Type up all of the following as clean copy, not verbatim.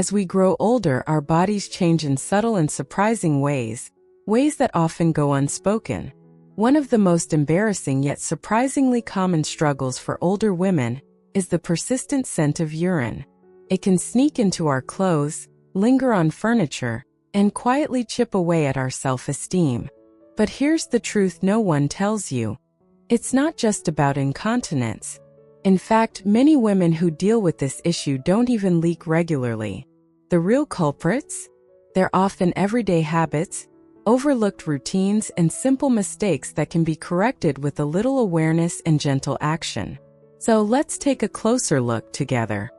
As we grow older, our bodies change in subtle and surprising ways that often go unspoken. One of the most embarrassing yet surprisingly common struggles for older women is the persistent scent of urine. It can sneak into our clothes, linger on furniture, and quietly chip away at our self-esteem. But here's the truth no one tells you. It's not just about incontinence. In fact, many women who deal with this issue don't even leak regularly. The real culprits? They're often everyday habits, overlooked routines, and simple mistakes that can be corrected with a little awareness and gentle action. So let's take a closer look together.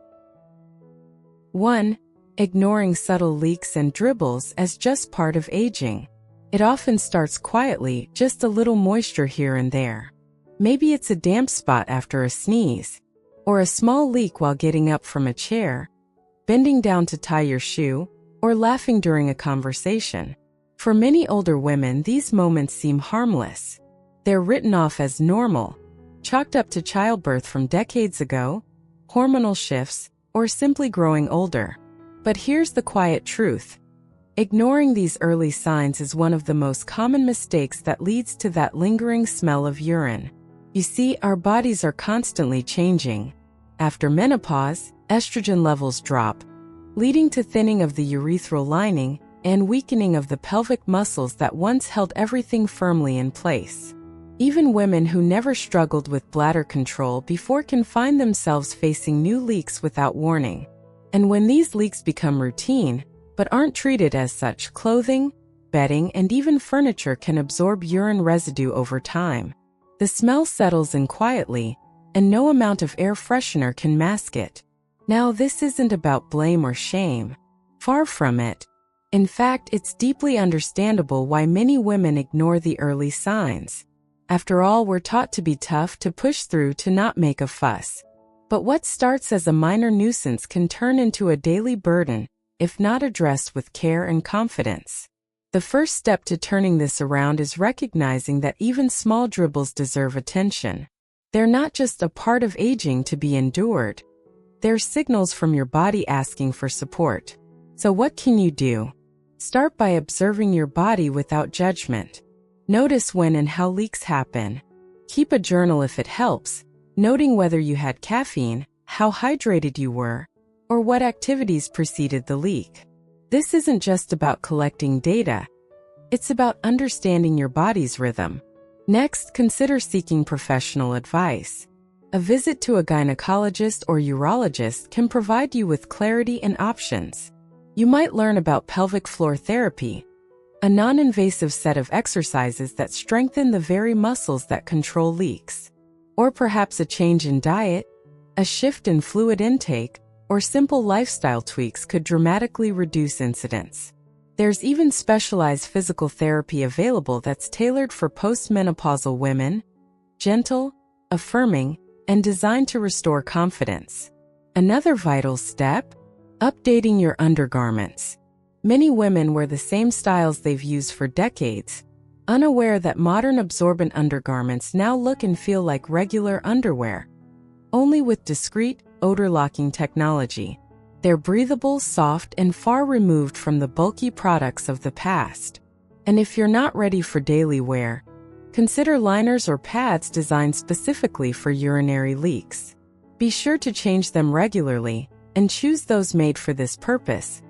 1. Ignoring subtle leaks and dribbles as just part of aging. It often starts quietly, just a little moisture here and there. Maybe it's a damp spot after a sneeze, or a small leak while getting up from a chair, bending down to tie your shoe, or laughing during a conversation. For many older women, these moments seem harmless. They're written off as normal, chalked up to childbirth from decades ago, hormonal shifts, or simply growing older. But here's the quiet truth. Ignoring these early signs is one of the most common mistakes that leads to that lingering smell of urine. You see, our bodies are constantly changing. After menopause, estrogen levels drop, leading to thinning of the urethral lining and weakening of the pelvic muscles that once held everything firmly in place. Even women who never struggled with bladder control before can find themselves facing new leaks without warning. And when these leaks become routine, but aren't treated as such, clothing, bedding, and even furniture can absorb urine residue over time. The smell settles in quietly, and no amount of air freshener can mask it. Now, this isn't about blame or shame. Far from it. In fact, it's deeply understandable why many women ignore the early signs. After all, we're taught to be tough, to push through, to not make a fuss. But what starts as a minor nuisance can turn into a daily burden, if not addressed with care and confidence. The first step to turning this around is recognizing that even small dribbles deserve attention. They're not just a part of aging to be endured. They're signals from your body asking for support. So what can you do? Start by observing your body without judgment. Notice when and how leaks happen. Keep a journal if it helps, noting whether you had caffeine, how hydrated you were, or what activities preceded the leak. This isn't just about collecting data. It's about understanding your body's rhythm. Next, consider seeking professional advice. A visit to a gynecologist or urologist can provide you with clarity and options. You might learn about pelvic floor therapy, a non-invasive set of exercises that strengthen the very muscles that control leaks. Or perhaps a change in diet, a shift in fluid intake, or simple lifestyle tweaks could dramatically reduce incidence. There's even specialized physical therapy available that's tailored for postmenopausal women, gentle, affirming, and designed to restore confidence. Another vital step? Updating your undergarments. Many women wear the same styles they've used for decades, unaware that modern absorbent undergarments now look and feel like regular underwear, only with discreet, odor-locking technology. They're breathable, soft, and far removed from the bulky products of the past. And if you're not ready for daily wear, consider liners or pads designed specifically for urinary leaks. Be sure to change them regularly, and choose those made for this purpose.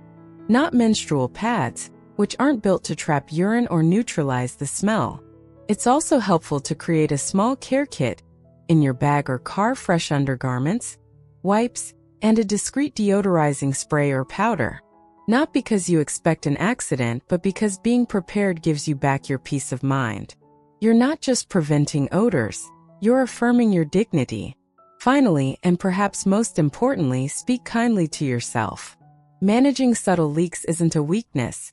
Not menstrual pads, which aren't built to trap urine or neutralize the smell. It's also helpful to create a small care kit in your bag or car: fresh undergarments, wipes, and a discreet deodorizing spray or powder. Not because you expect an accident, but because being prepared gives you back your peace of mind. You're not just preventing odors, you're affirming your dignity. Finally, and perhaps most importantly, speak kindly to yourself. Managing subtle leaks isn't a weakness.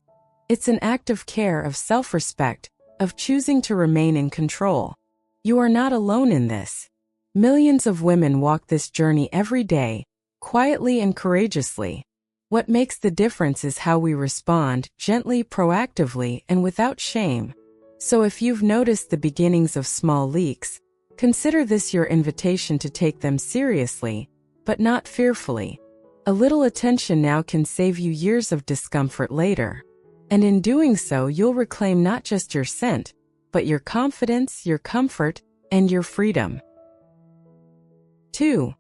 It's an act of care, of self-respect, of choosing to remain in control. You are not alone in this. Millions of women walk this journey every day, quietly and courageously. What makes the difference is how we respond, gently, proactively, and without shame. So if you've noticed the beginnings of small leaks, consider this your invitation to take them seriously, but not fearfully. A little attention now can save you years of discomfort later. And in doing so, you'll reclaim not just your scent, but your confidence, your comfort, and your freedom. 2.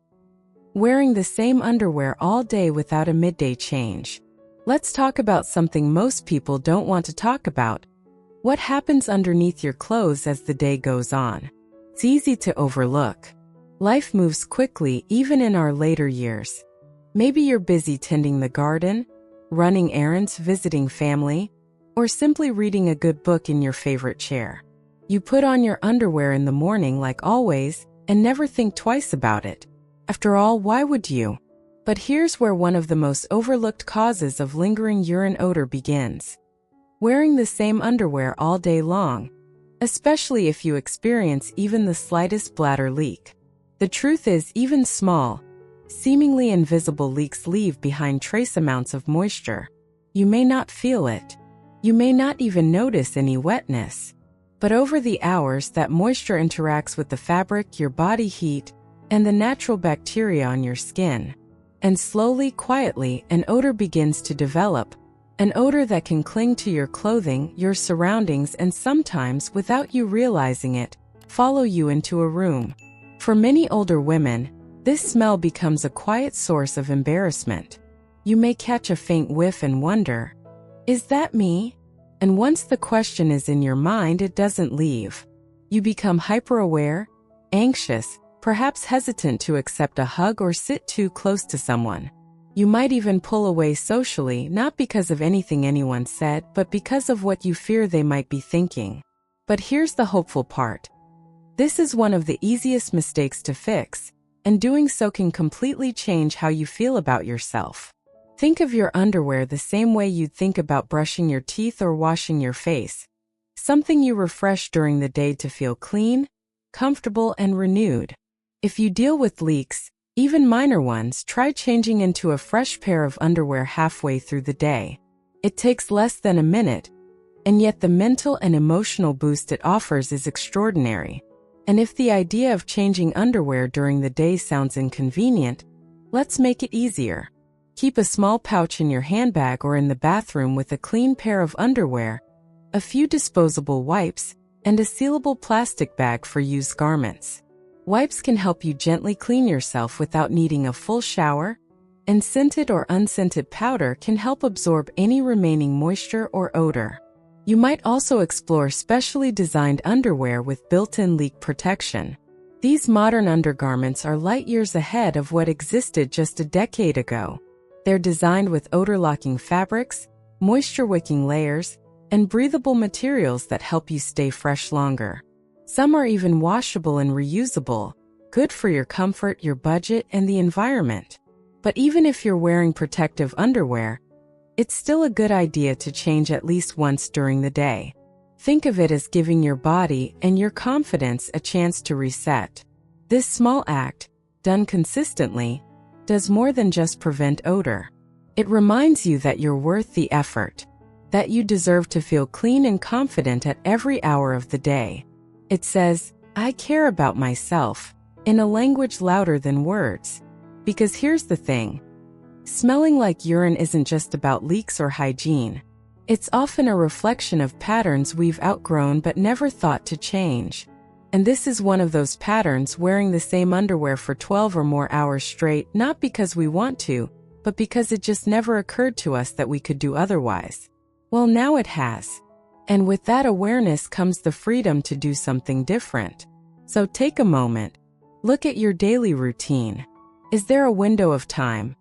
Wearing the same underwear all day without a midday change. Let's talk about something most people don't want to talk about. What happens underneath your clothes as the day goes on? It's easy to overlook. Life moves quickly even in our later years. Maybe you're busy tending the garden, running errands, visiting family, or simply reading a good book in your favorite chair. You put on your underwear in the morning like always and never think twice about it. After all, why would you? But here's where one of the most overlooked causes of lingering urine odor begins. Wearing the same underwear all day long, especially if you experience even the slightest bladder leak. The truth is, even small, seemingly invisible leaks leave behind trace amounts of moisture. You may not feel it. You may not even notice any wetness. But over the hours, that moisture interacts with the fabric, your body heat, and the natural bacteria on your skin. And slowly, quietly, an odor begins to develop. An odor that can cling to your clothing, your surroundings, and sometimes, without you realizing it, follow you into a room. For many older women, this smell becomes a quiet source of embarrassment. You may catch a faint whiff and wonder, "Is that me?" And once the question is in your mind, it doesn't leave. You become hyper-aware, anxious, perhaps hesitant to accept a hug or sit too close to someone. You might even pull away socially, not because of anything anyone said, but because of what you fear they might be thinking. But here's the hopeful part. This is one of the easiest mistakes to fix, and doing so can completely change how you feel about yourself. Think of your underwear the same way you'd think about brushing your teeth or washing your face. Something you refresh during the day to feel clean, comfortable, and renewed. If you deal with leaks, even minor ones, try changing into a fresh pair of underwear halfway through the day. It takes less than a minute, and yet the mental and emotional boost it offers is extraordinary. And if the idea of changing underwear during the day sounds inconvenient, let's make it easier. Keep a small pouch in your handbag or in the bathroom with a clean pair of underwear, a few disposable wipes, and a sealable plastic bag for used garments. Wipes can help you gently clean yourself without needing a full shower, and scented or unscented powder can help absorb any remaining moisture or odor. You might also explore specially designed underwear with built-in leak protection. These modern undergarments are light years ahead of what existed just a decade ago. They're designed with odor-locking fabrics, moisture-wicking layers, and breathable materials that help you stay fresh longer. Some are even washable and reusable, good for your comfort, your budget, and the environment. But even if you're wearing protective underwear, it's still a good idea to change at least once during the day. Think of it as giving your body and your confidence a chance to reset. This small act, done consistently, does more than just prevent odor. It reminds you that you're worth the effort, that you deserve to feel clean and confident at every hour of the day. It says, "I care about myself," in a language louder than words. Because here's the thing. Smelling like urine isn't just about leaks or hygiene. It's often a reflection of patterns we've outgrown but never thought to change. And this is one of those patterns, wearing the same underwear for 12 or more hours straight, not because we want to, but because it just never occurred to us that we could do otherwise. Well, now it has. And with that awareness comes the freedom to do something different. So take a moment. Look at your daily routine. Is there a window of time,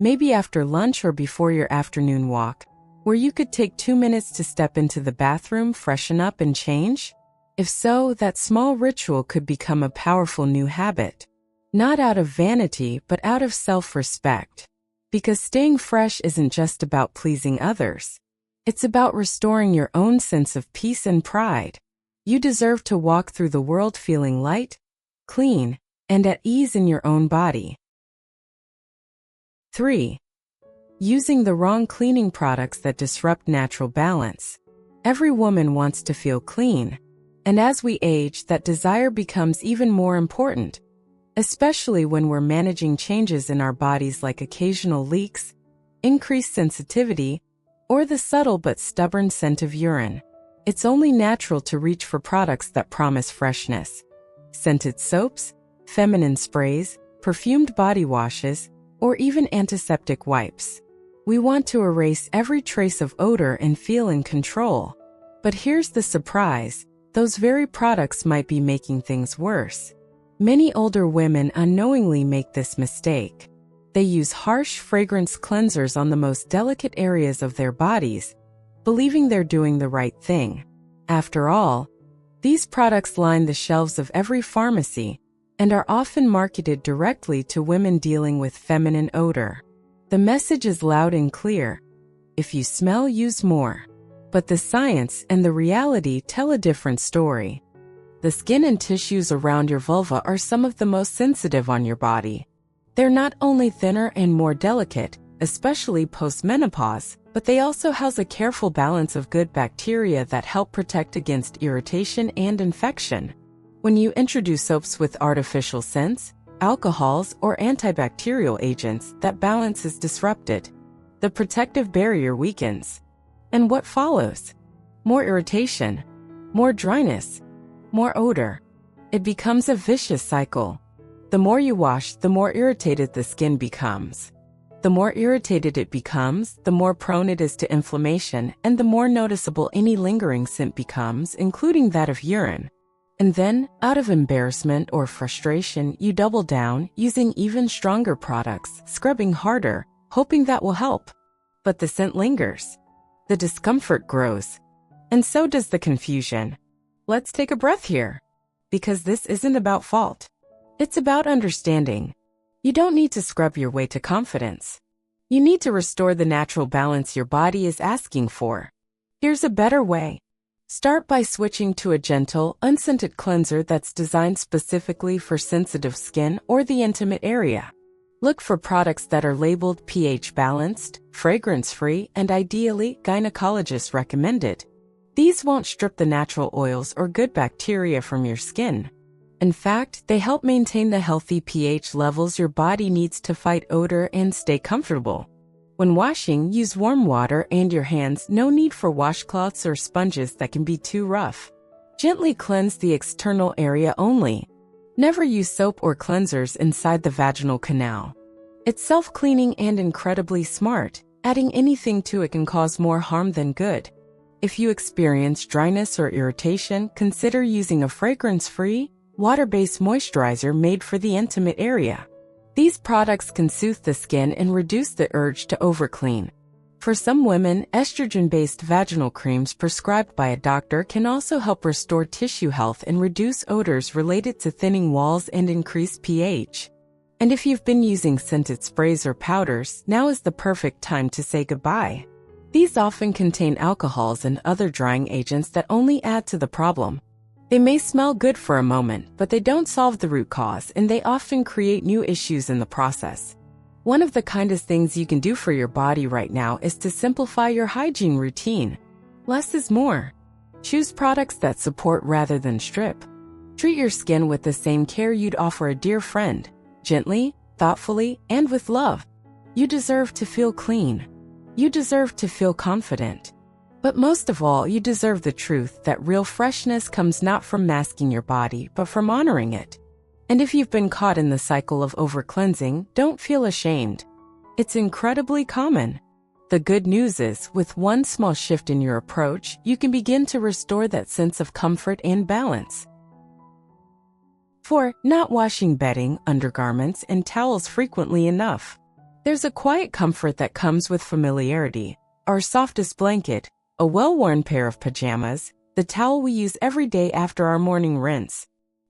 maybe after lunch or before your afternoon walk, where you could take 2 minutes to step into the bathroom, freshen up, and change? If so, that small ritual could become a powerful new habit. Not out of vanity, but out of self-respect. Because staying fresh isn't just about pleasing others. It's about restoring your own sense of peace and pride. You deserve to walk through the world feeling light, clean, and at ease in your own body. 3. Using the wrong cleaning products that disrupt natural balance. Every woman wants to feel clean. And as we age, that desire becomes even more important, especially when we're managing changes in our bodies like occasional leaks, increased sensitivity, or the subtle but stubborn scent of urine. It's only natural to reach for products that promise freshness. Scented soaps, feminine sprays, perfumed body washes, or even antiseptic wipes. We want to erase every trace of odor and feel in control. But here's the surprise: those very products might be making things worse. Many older women unknowingly make this mistake. They use harsh fragrance cleansers on the most delicate areas of their bodies, believing they're doing the right thing. After all, these products line the shelves of every pharmacy and are often marketed directly to women dealing with feminine odor. The message is loud and clear: if you smell, use more. But the science and the reality tell a different story. The skin and tissues around your vulva are some of the most sensitive on your body. They're not only thinner and more delicate, especially post-menopause, but they also house a careful balance of good bacteria that help protect against irritation and infection. When you introduce soaps with artificial scents, alcohols, or antibacterial agents, that balance is disrupted. The protective barrier weakens. And what follows? More irritation, more dryness, more odor. It becomes a vicious cycle. The more you wash, the more irritated the skin becomes. The more irritated it becomes, the more prone it is to inflammation, and the more noticeable any lingering scent becomes, including that of urine. And then, out of embarrassment or frustration, you double down, using even stronger products, scrubbing harder, hoping that will help. But the scent lingers. The discomfort grows. And so does the confusion. Let's take a breath here. Because this isn't about fault. It's about understanding. You don't need to scrub your way to confidence. You need to restore the natural balance your body is asking for. Here's a better way. Start by switching to a gentle, unscented cleanser that's designed specifically for sensitive skin or the intimate area. Look for products that are labeled pH balanced, fragrance-free, and ideally gynecologist recommended. These won't strip the natural oils or good bacteria from your skin. In fact, they help maintain the healthy pH levels your body needs to fight odor and stay comfortable. When washing, use warm water and your hands. No need for washcloths or sponges that can be too rough. Gently cleanse the external area only. Never use soap or cleansers inside the vaginal canal. It's self-cleaning and incredibly smart. Adding anything to it can cause more harm than good. If you experience dryness or irritation, consider using a fragrance-free, water-based moisturizer made for the intimate area. These products can soothe the skin and reduce the urge to overclean. For some women, estrogen-based vaginal creams prescribed by a doctor can also help restore tissue health and reduce odors related to thinning walls and increased pH. And if you've been using scented sprays or powders, now is the perfect time to say goodbye. These often contain alcohols and other drying agents that only add to the problem. They may smell good for a moment, but they don't solve the root cause, and they often create new issues in the process. One of the kindest things you can do for your body right now is to simplify your hygiene routine. Less is more. Choose products that support rather than strip. Treat your skin with the same care you'd offer a dear friend, gently, thoughtfully, and with love. You deserve to feel clean. You deserve to feel confident. But most of all, you deserve the truth that real freshness comes not from masking your body, but from honoring it. And if you've been caught in the cycle of over-cleansing, don't feel ashamed. It's incredibly common. The good news is, with one small shift in your approach, you can begin to restore that sense of comfort and balance. 4. Not washing bedding, undergarments, and towels frequently enough. There's a quiet comfort that comes with familiarity. Our softest blanket, a well-worn pair of pajamas, the towel we use every day after our morning rinse.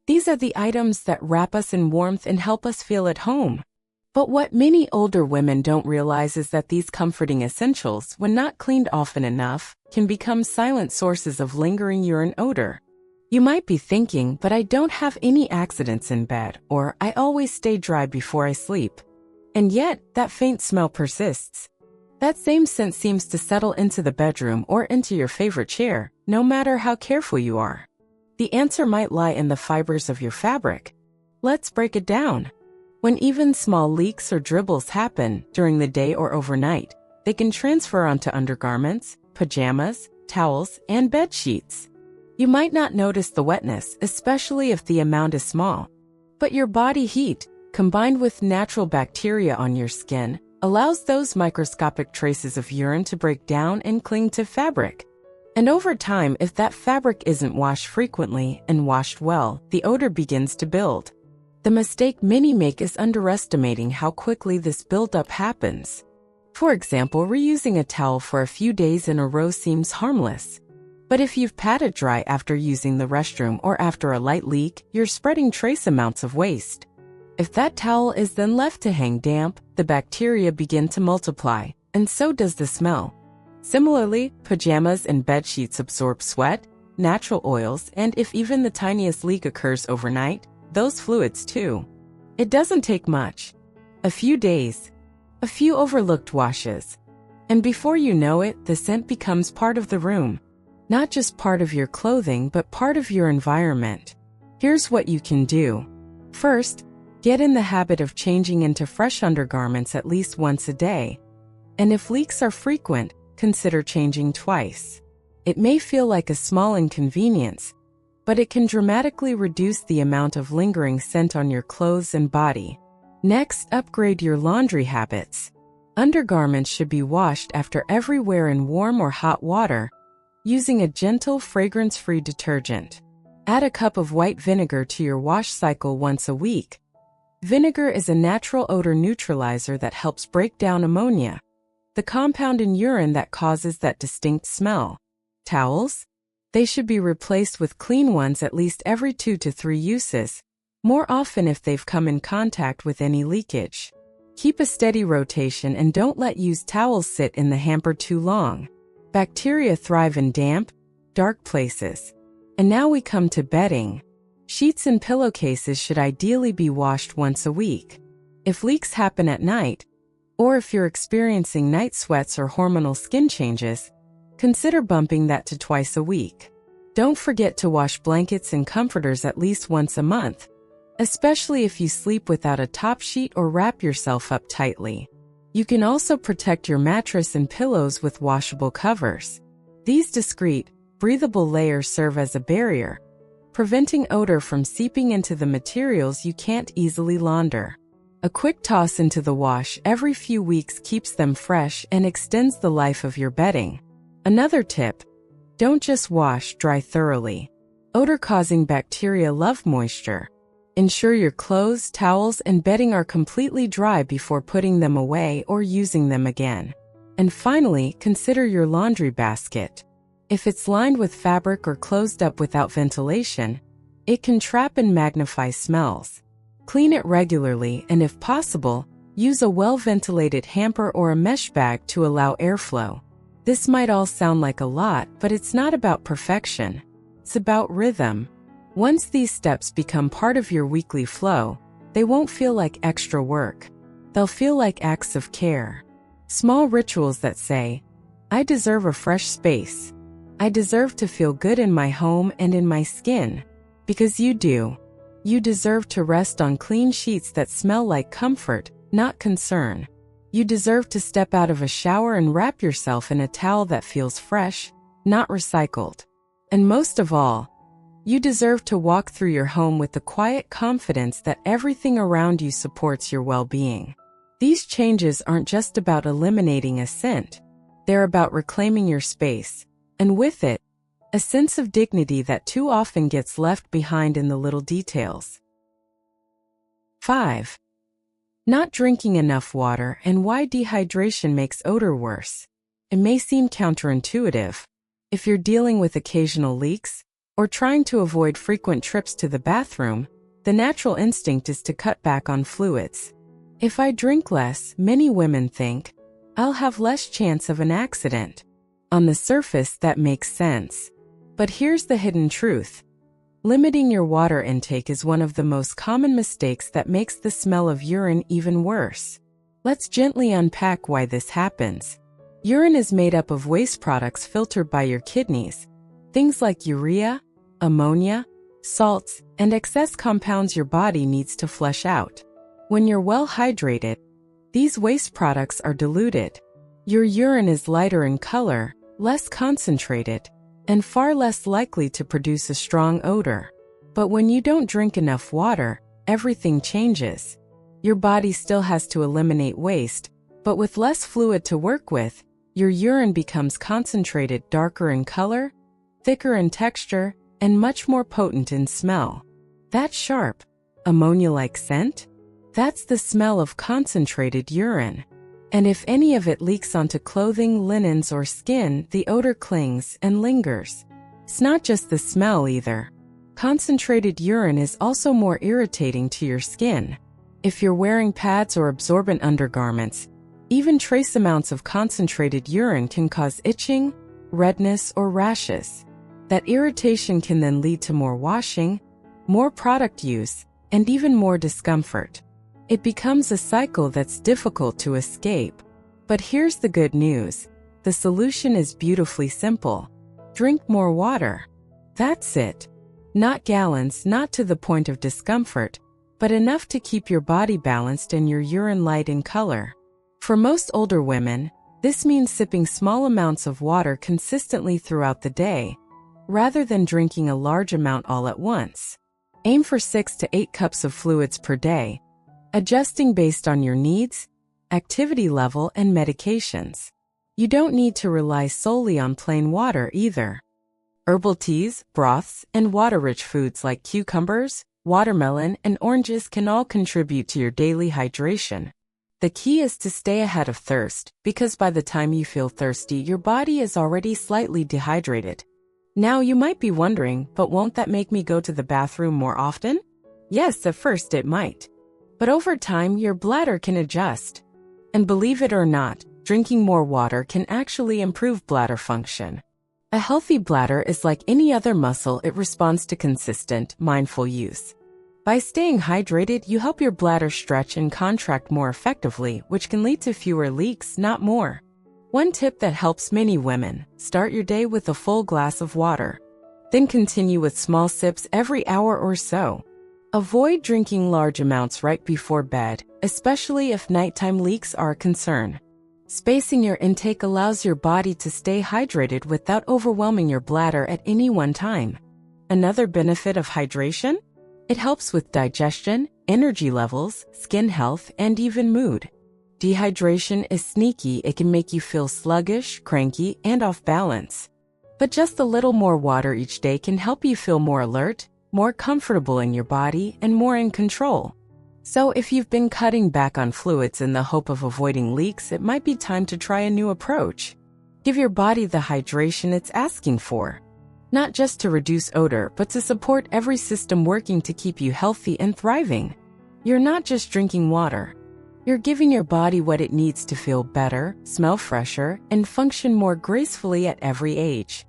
These are the items that wrap us in warmth and help us feel at home. But what many older women don't realize is that these comforting essentials, when not cleaned often enough, can become silent sources of lingering urine odor. You might be thinking, but I don't have any accidents in bed, or I always stay dry before I sleep. And yet, that faint smell persists. That same scent seems to settle into the bedroom or into your favorite chair, no matter how careful you are. The answer might lie in the fibers of your fabric. Let's break it down. When even small leaks or dribbles happen during the day or overnight, they can transfer onto undergarments, pajamas, towels, and bed sheets. You might not notice the wetness, especially if the amount is small. But your body heat, combined with natural bacteria on your skin, allows those microscopic traces of urine to break down and cling to fabric. And over time, if that fabric isn't washed frequently and washed well, the odor begins to build. The mistake many make is underestimating how quickly this buildup happens. For example, reusing a towel for a few days in a row seems harmless. But if you've patted dry after using the restroom or after a light leak, you're spreading trace amounts of waste. If that towel is then left to hang damp, the bacteria begin to multiply, and so does the smell. Similarly, pajamas and bed sheets absorb sweat, natural oils, and if even the tiniest leak occurs overnight, those fluids too. It doesn't take much. A few days, a few overlooked washes, and before you know it, the scent becomes part of the room. Not just part of your clothing, but part of your environment. Here's what you can do. First, get in the habit of changing into fresh undergarments at least once a day. And if leaks are frequent, consider changing twice. It may feel like a small inconvenience, but it can dramatically reduce the amount of lingering scent on your clothes and body. Next, upgrade your laundry habits. Undergarments should be washed after every wear in warm or hot water, using a gentle, fragrance-free detergent. Add a cup of white vinegar to your wash cycle once a week. Vinegar is a natural odor neutralizer that helps break down ammonia, the compound in urine that causes that distinct smell. Towels? They should be replaced with clean ones at least every 2 to 3 uses, more often if they've come in contact with any leakage. Keep a steady rotation and don't let used towels sit in the hamper too long. Bacteria thrive in damp, dark places. And now we come to bedding. Sheets and pillowcases should ideally be washed once a week. If leaks happen at night, or if you're experiencing night sweats or hormonal skin changes, consider bumping that to twice a week. Don't forget to wash blankets and comforters at least once a month, especially if you sleep without a top sheet or wrap yourself up tightly. You can also protect your mattress and pillows with washable covers. These discreet, breathable layers serve as a barrier, preventing odor from seeping into the materials you can't easily launder. A quick toss into the wash every few weeks keeps them fresh and extends the life of your bedding. Another tip: don't just wash, dry thoroughly. Odor-causing bacteria love moisture. Ensure your clothes, towels, and bedding are completely dry before putting them away or using them again. And finally, consider your laundry basket. If it's lined with fabric or closed up without ventilation, it can trap and magnify smells. Clean it regularly and, if possible, use a well-ventilated hamper or a mesh bag to allow airflow. This might all sound like a lot, but it's not about perfection. It's about rhythm. Once these steps become part of your weekly flow, they won't feel like extra work. They'll feel like acts of care. Small rituals that say, I deserve a fresh space. I deserve to feel good in my home and in my skin. Because you do. You deserve to rest on clean sheets that smell like comfort, not concern. You deserve to step out of a shower and wrap yourself in a towel that feels fresh, not recycled. And most of all, you deserve to walk through your home with the quiet confidence that everything around you supports your well-being. These changes aren't just about eliminating a scent. They're about reclaiming your space, and with it, a sense of dignity that too often gets left behind in the little details. 5. Not drinking enough water and why dehydration makes odor worse. It may seem counterintuitive. If you're dealing with occasional leaks, or trying to avoid frequent trips to the bathroom, the natural instinct is to cut back on fluids. If I drink less, many women think, I'll have less chance of an accident. On the surface, that makes sense. But here's the hidden truth. Limiting your water intake is one of the most common mistakes that makes the smell of urine even worse. Let's gently unpack why this happens. Urine is made up of waste products filtered by your kidneys. Things like urea, ammonia, salts, and excess compounds your body needs to flush out. When you're well hydrated, these waste products are diluted. Your urine is lighter in color, less concentrated, and far less likely to produce a strong odor. But when you don't drink enough water, everything changes. Your body still has to eliminate waste, but with less fluid to work with, your urine becomes concentrated, darker in color, thicker in texture, and much more potent in smell. That sharp, ammonia-like scent? That's the smell of concentrated urine. And if any of it leaks onto clothing, linens, or skin, the odor clings and lingers. It's not just the smell either. Concentrated urine is also more irritating to your skin. If you're wearing pads or absorbent undergarments, even trace amounts of concentrated urine can cause itching, redness, or rashes. That irritation can then lead to more washing, more product use, and even more discomfort. It becomes a cycle that's difficult to escape. But here's the good news. The solution is beautifully simple. Drink more water. That's it. Not gallons, not to the point of discomfort, but enough to keep your body balanced and your urine light in color. For most older women, this means sipping small amounts of water consistently throughout the day, rather than drinking a large amount all at once. Aim for 6 to 8 cups of fluids per day, adjusting based on your needs, activity level, and medications. You don't need to rely solely on plain water either. Herbal teas, broths, and water-rich foods like cucumbers, watermelon, and oranges can all contribute to your daily hydration. The key is to stay ahead of thirst, because by the time you feel thirsty, your body is already slightly dehydrated. Now you might be wondering, but won't that make me go to the bathroom more often? Yes, at first it might. But over time, your bladder can adjust. And believe it or not, drinking more water can actually improve bladder function. A healthy bladder is like any other muscle, it responds to consistent, mindful use. By staying hydrated, you help your bladder stretch and contract more effectively, which can lead to fewer leaks, not more. One tip that helps many women: start your day with a full glass of water. Then continue with small sips every hour or so. Avoid drinking large amounts right before bed, especially if nighttime leaks are a concern. Spacing your intake allows your body to stay hydrated without overwhelming your bladder at any one time. Another benefit of hydration? It helps with digestion, energy levels, skin health, and even mood. Dehydration is sneaky. It can make you feel sluggish, cranky, and off balance. But just a little more water each day can help you feel more alert, more comfortable in your body, and more in control. So if you've been cutting back on fluids in the hope of avoiding leaks, it might be time to try a new approach. Give your body the hydration it's asking for. Not just to reduce odor, but to support every system working to keep you healthy and thriving. You're not just drinking water. You're giving your body what it needs to feel better, smell fresher, and function more gracefully at every age.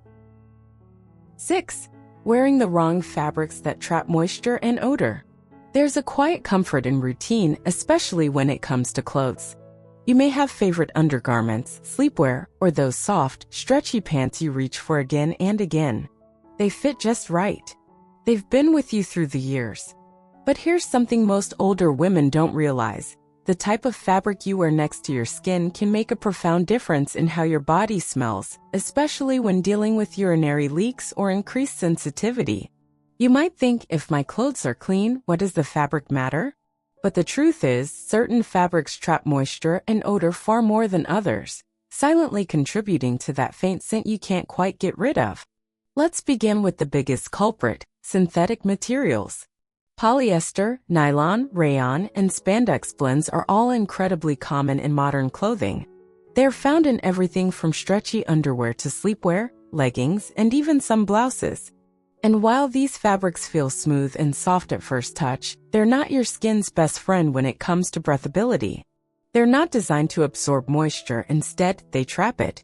6. Wearing the wrong fabrics that trap moisture and odor. There's a quiet comfort in routine, especially when it comes to clothes. You may have favorite undergarments, sleepwear, or those soft, stretchy pants you reach for again and again. They fit just right. They've been with you through the years. But here's something most older women don't realize. The type of fabric you wear next to your skin can make a profound difference in how your body smells, especially when dealing with urinary leaks or increased sensitivity. You might think, if my clothes are clean, what does the fabric matter? But the truth is, certain fabrics trap moisture and odor far more than others, silently contributing to that faint scent you can't quite get rid of. Let's begin with the biggest culprit: synthetic materials. Polyester, nylon, rayon, and spandex blends are all incredibly common in modern clothing. They're found in everything from stretchy underwear to sleepwear, leggings, and even some blouses. And while these fabrics feel smooth and soft at first touch, they're not your skin's best friend when it comes to breathability. They're not designed to absorb moisture, instead, they trap it.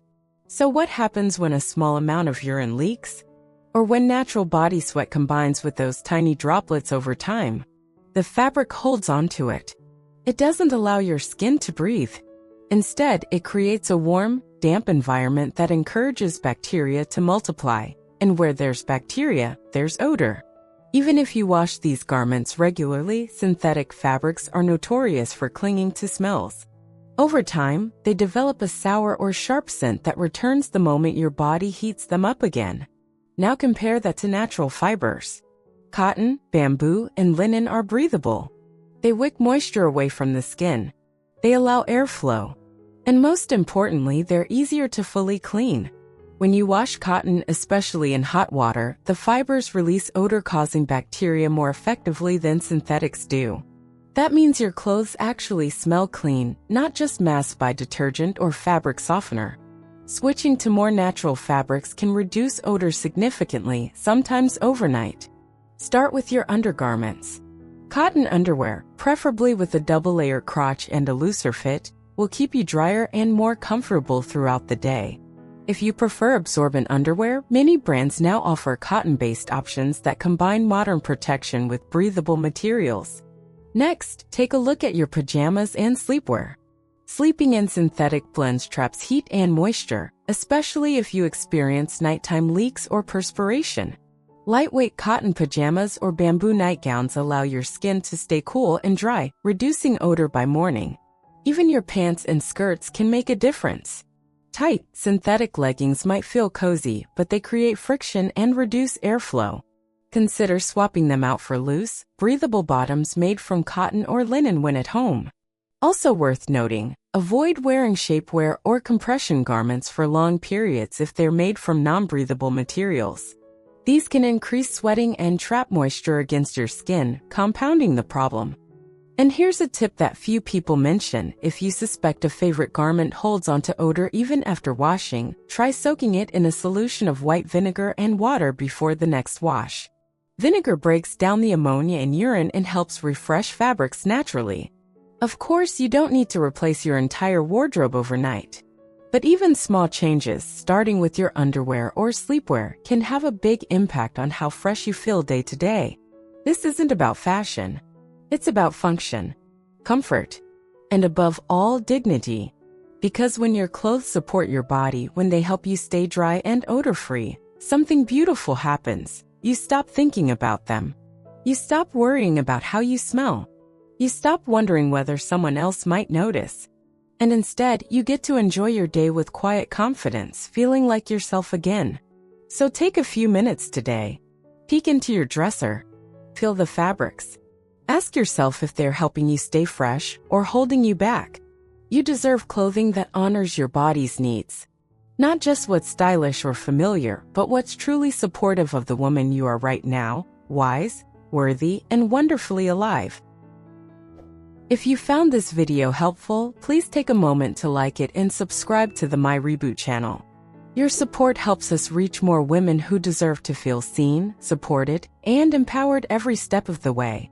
So what happens when a small amount of urine leaks? Or when natural body sweat combines with those tiny droplets over time? The fabric holds onto it. It doesn't allow your skin to breathe. Instead, it creates a warm, damp environment that encourages bacteria to multiply. And where there's bacteria, there's odor. Even if you wash these garments regularly, synthetic fabrics are notorious for clinging to smells. Over time, they develop a sour or sharp scent that returns the moment your body heats them up again. Now compare that to natural fibers. Cotton, bamboo, and linen are breathable. They wick moisture away from the skin. They allow airflow. And most importantly, they're easier to fully clean. When you wash cotton, especially in hot water, the fibers release odor-causing bacteria more effectively than synthetics do. That means your clothes actually smell clean, not just masked by detergent or fabric softener. Switching to more natural fabrics can reduce odor significantly, sometimes overnight. Start with your undergarments. Cotton underwear, preferably with a double-layer crotch and a looser fit, will keep you drier and more comfortable throughout the day. If you prefer absorbent underwear, many brands now offer cotton-based options that combine modern protection with breathable materials. Next, take a look at your pajamas and sleepwear. Sleeping in synthetic blends traps heat and moisture, especially if you experience nighttime leaks or perspiration. Lightweight cotton pajamas or bamboo nightgowns allow your skin to stay cool and dry, reducing odor by morning. Even your pants and skirts can make a difference. Tight, synthetic leggings might feel cozy, but they create friction and reduce airflow. Consider swapping them out for loose, breathable bottoms made from cotton or linen when at home. Also worth noting, avoid wearing shapewear or compression garments for long periods if they're made from non-breathable materials. These can increase sweating and trap moisture against your skin, compounding the problem. And here's a tip that few people mention: if you suspect a favorite garment holds onto odor even after washing, try soaking it in a solution of white vinegar and water before the next wash. Vinegar breaks down the ammonia in urine and helps refresh fabrics naturally. Of course, you don't need to replace your entire wardrobe overnight. But even small changes, starting with your underwear or sleepwear, can have a big impact on how fresh you feel day to day. This isn't about fashion. It's about function, comfort, and above all, dignity. Because when your clothes support your body, when they help you stay dry and odor-free, something beautiful happens. You stop thinking about them. You stop worrying about how you smell. You stop wondering whether someone else might notice. And instead, you get to enjoy your day with quiet confidence, feeling like yourself again. So take a few minutes today. Peek into your dresser. Feel the fabrics. Ask yourself if they're helping you stay fresh or holding you back. You deserve clothing that honors your body's needs. Not just what's stylish or familiar, but what's truly supportive of the woman you are right now, wise, worthy, and wonderfully alive. If you found this video helpful, please take a moment to like it and subscribe to the My Reboot channel. Your support helps us reach more women who deserve to feel seen, supported, and empowered every step of the way.